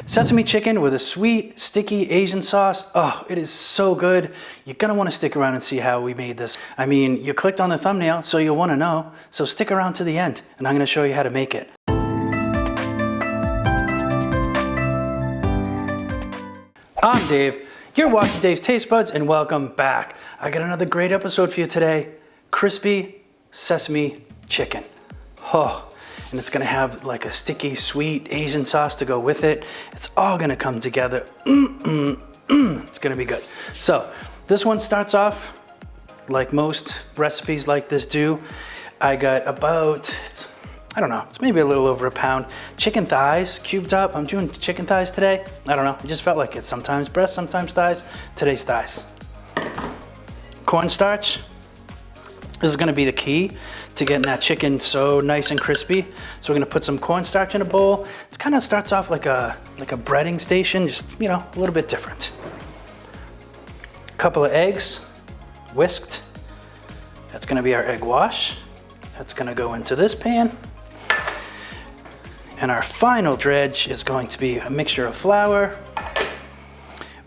Sesame chicken with a sweet, sticky Asian sauce. Oh, it is so good. You're gonna wanna stick around and see how we made this. I mean, you clicked on the thumbnail, so you'll wanna know. So stick around to the end, and I'm gonna show you how to make it. I'm Dave. You're watching Dave's Taste Buds, and welcome back. I got another great episode for you today. Crispy sesame chicken. Oh. And it's gonna have like a sticky, sweet Asian sauce to go with it. It's all gonna come together. It's gonna be good. So this one starts off like most recipes like this do. I got about, I don't know, it's maybe a little over a pound. Chicken thighs cubed up. I'm doing chicken thighs today. I don't know, it just felt like it. Sometimes breast, sometimes thighs. Today's thighs. Cornstarch. This is gonna be the key to getting that chicken so nice and crispy. So we're gonna put some cornstarch in a bowl. It kind of starts off like a breading station, just, you know, a little bit different. A couple of eggs, whisked. That's gonna be our egg wash. That's gonna go into this pan. And our final dredge is going to be a mixture of flour.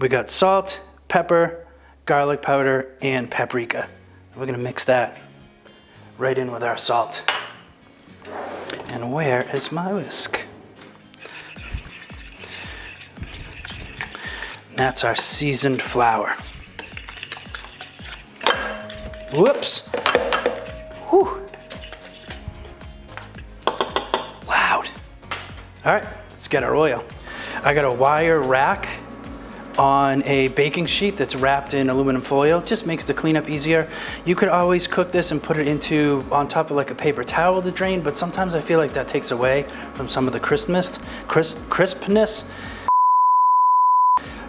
We got salt, pepper, garlic powder, and paprika. We're gonna mix that right in with our salt. And where is my whisk? That's our seasoned flour. Whoops. Whew. Loud. All right, let's get our oil. I got a wire rack on a baking sheet that's wrapped in aluminum foil. Just makes the cleanup easier. You could always cook this and put it on top of like a paper towel to drain, but sometimes I feel like that takes away from some of the crispness.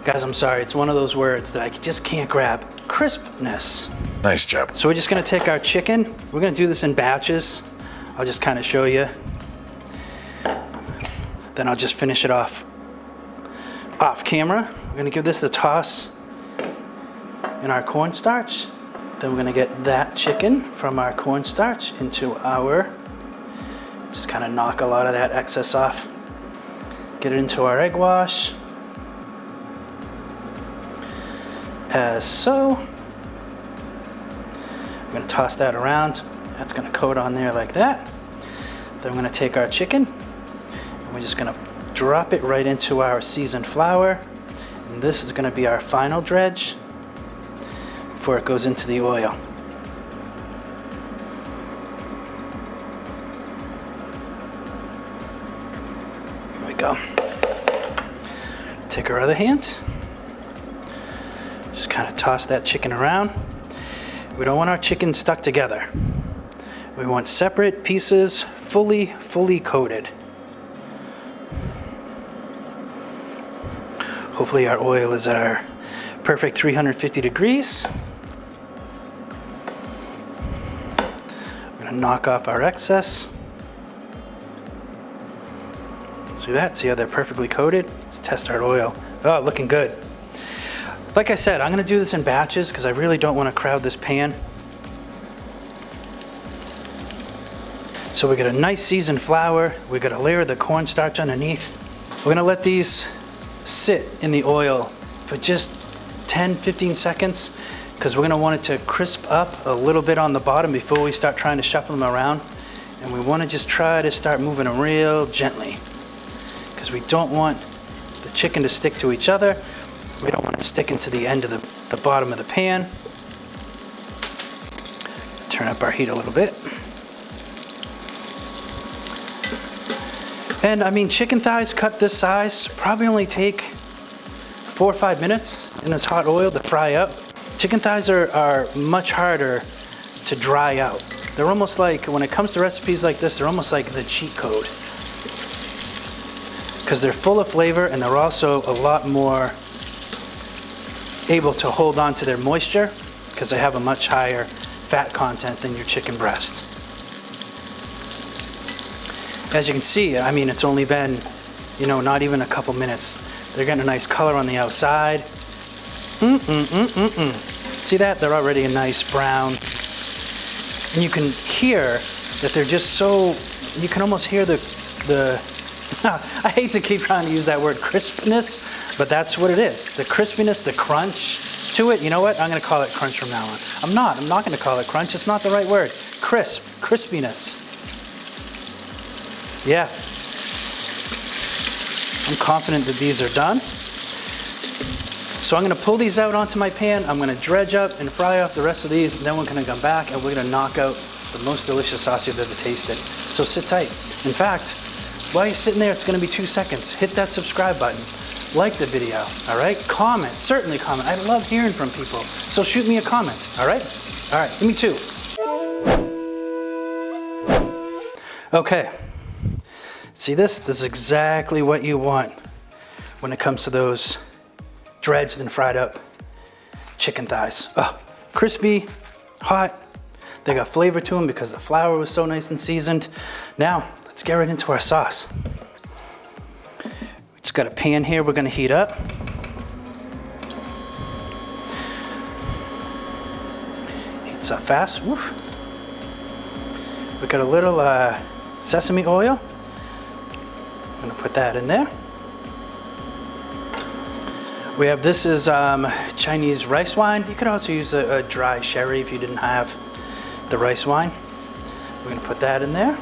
Guys, I'm sorry, it's one of those words that I just can't grab. Crispness. Nice job. So we're just gonna take our chicken. We're gonna do this in batches. I'll just kind of show you. Then I'll just finish it off camera. We're gonna give this a toss in our cornstarch. Then we're gonna get that chicken from our cornstarch into our, just kind of knock a lot of that excess off. Get it into our egg wash, as so. We're gonna toss that around. That's gonna coat on there like that. Then we're gonna take our chicken, and we're just gonna drop it right into our seasoned flour. And this is gonna be our final dredge before it goes into the oil. Here we go. Take our other hand. Just kind of toss that chicken around. We don't want our chicken stuck together. We want separate pieces, fully coated. Hopefully our oil is at our perfect 350 degrees. I'm gonna knock off our excess. See that? See how they're perfectly coated? Let's test our oil. Oh, looking good. Like I said, I'm gonna do this in batches because I really don't want to crowd this pan. So we got a nice seasoned flour. We got a layer of the cornstarch underneath. We're gonna let these sit in the oil for just 10-15 seconds because we're going to want it to crisp up a little bit on the bottom before we start trying to shuffle them around. And we want to just try to start moving them real gently because we don't want the chicken to stick to each other. We don't want it sticking to the end of the bottom of the pan. Turn up our heat a little bit. And I mean, chicken thighs cut this size probably only take 4 or 5 minutes in this hot oil to fry up. Chicken thighs are much harder to dry out. They're almost like, when it comes to recipes like this, they're almost like the cheat code. Because they're full of flavor and they're also a lot more able to hold on to their moisture because they have a much higher fat content than your chicken breast. As you can see, I mean, it's only been, you know, not even a couple minutes. They're getting a nice color on the outside. See that? They're already a nice brown. And you can hear that they're just so You can almost hear the I hate to keep trying to use that word crispness, but that's what it is. The crispiness, the crunch to it. You know what? I'm going to call it crunch from now on. I'm not going to call it crunch. It's not the right word. Crisp, crispiness. Yeah. I'm confident that these are done. So I'm going to pull these out onto my pan. I'm going to dredge up and fry off the rest of these. And then we're going to come back and we're going to knock out the most delicious sauce you've ever tasted. So sit tight. In fact, while you're sitting there, it's going to be 2 seconds. Hit that subscribe button. Like the video, all right? Comment, certainly comment. I love hearing from people. So shoot me a comment, all right? All right, give me 2. Okay. See this? This is exactly what you want when it comes to those dredged and fried up chicken thighs. Oh, crispy, hot. They got flavor to them because the flour was so nice and seasoned. Now, let's get right into our sauce. We just got a pan here we're gonna heat up. Heats up fast. Woof. We got a little sesame oil. I'm gonna put that in there. We have, this is Chinese rice wine. You could also use a dry sherry if you didn't have the rice wine. We're gonna put that in there.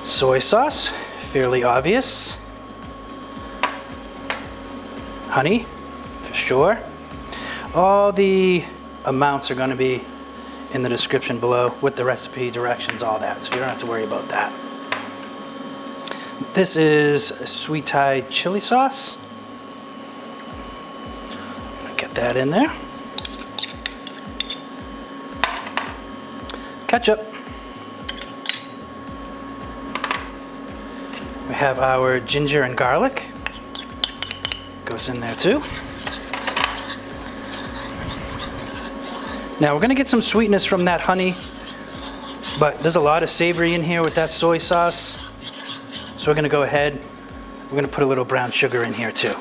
Soy sauce, fairly obvious. Honey, for sure. All the amounts are gonna be in the description below with the recipe, directions, all that, so you don't have to worry about that. This is sweet Thai chili sauce. Get that in there. Ketchup. We have our ginger and garlic. Goes in there too. Now we're gonna get some sweetness from that honey, but there's a lot of savory in here with that soy sauce. So we're gonna go ahead, we're gonna put a little brown sugar in here too.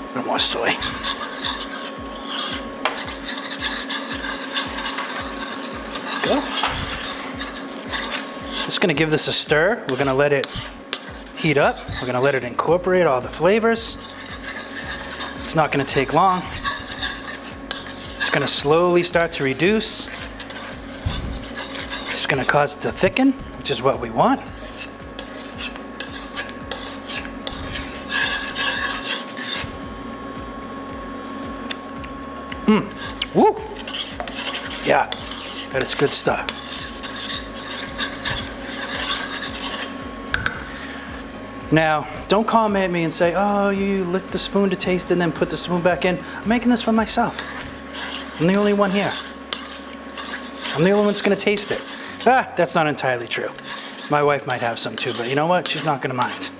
A little more soy. Go. Just gonna give this a stir. We're gonna let it heat up. We're gonna let it incorporate all the flavors. It's not gonna take long. It's gonna slowly start to reduce. It's gonna cause it to thicken, which is what we want. Woo! Yeah, that is good stuff. Now, don't comment at me and say, oh, you licked the spoon to taste and then put the spoon back in. I'm making this for myself. I'm the only one here. I'm the only one that's gonna taste it. Ah, that's not entirely true. My wife might have some too, but you know what? She's not gonna mind.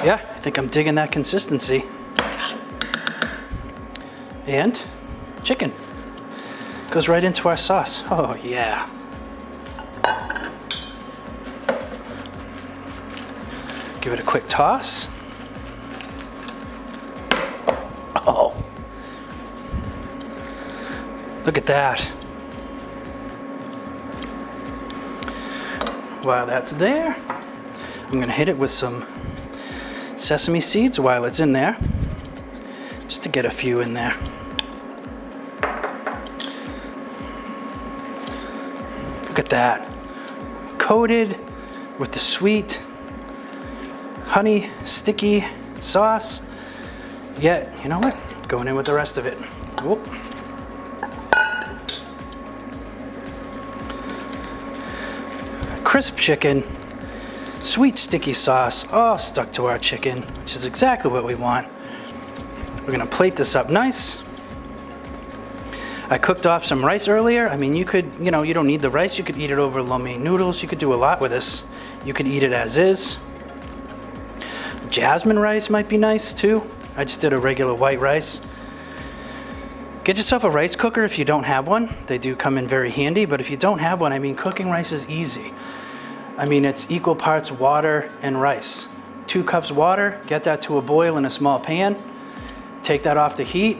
Yeah, I think I'm digging that consistency. And chicken. Goes right into our sauce. Oh yeah. Give it a quick toss. Oh. Look at that. While that's there, I'm gonna hit it with some sesame seeds while it's in there, just to get a few in there. Look at that. Coated with the sweet honey sticky sauce. Yet, you know what? Going in with the rest of it. Whoop. Crisp chicken, sweet sticky sauce, all stuck to our chicken, which is exactly what we want. We're gonna plate this up nice. I cooked off some rice earlier. I mean, you could, you don't need the rice. You could eat it over lo mein noodles. You could do a lot with this. You could eat it as is. Jasmine rice might be nice too. I just did a regular white rice. Get yourself a rice cooker if you don't have one. They do come in very handy, but if you don't have one, I mean, cooking rice is easy. I mean, it's equal parts water and rice. 2 cups water, get that to a boil in a small pan. Take that off the heat.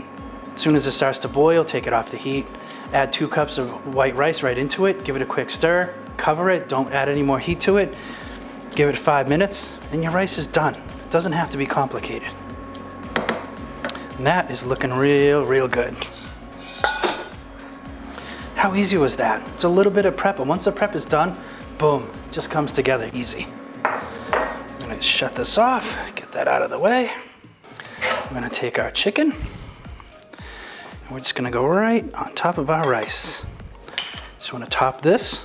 As soon as it starts to boil, take it off the heat. Add 2 cups of white rice right into it. Give it a quick stir. Cover it. Don't add any more heat to it. Give it 5 minutes, and your rice is done. It doesn't have to be complicated. And that is looking real, real good. How easy was that? It's a little bit of prep, and once the prep is done, boom, it just comes together easy. I'm gonna shut this off, get that out of the way. I'm gonna take our chicken, and we're just gonna go right on top of our rice. Just wanna top this,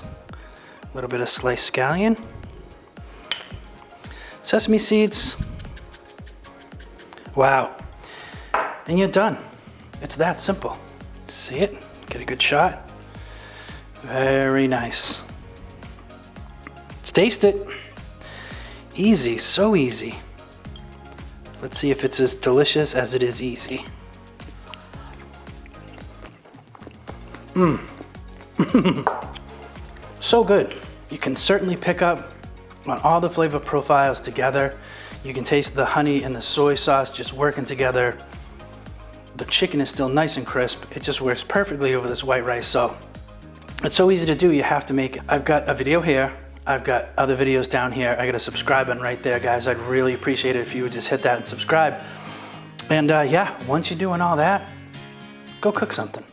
a little bit of sliced scallion, sesame seeds. Wow, and you're done. It's that simple. See it? Get a good shot. Very nice. Let's taste it. Easy, so easy. Let's see if it's as delicious as it is easy. So good. You can certainly pick up on all the flavor profiles together. You can taste the honey and the soy sauce just working together. The chicken is still nice and crisp. It just works perfectly over this white rice. So it's so easy to do, you have to make it. I've got a video here. I've got other videos down here. I got a subscribe button right there, guys. I'd really appreciate it if you would just hit that and subscribe. And yeah, once you're doing all that, go cook something.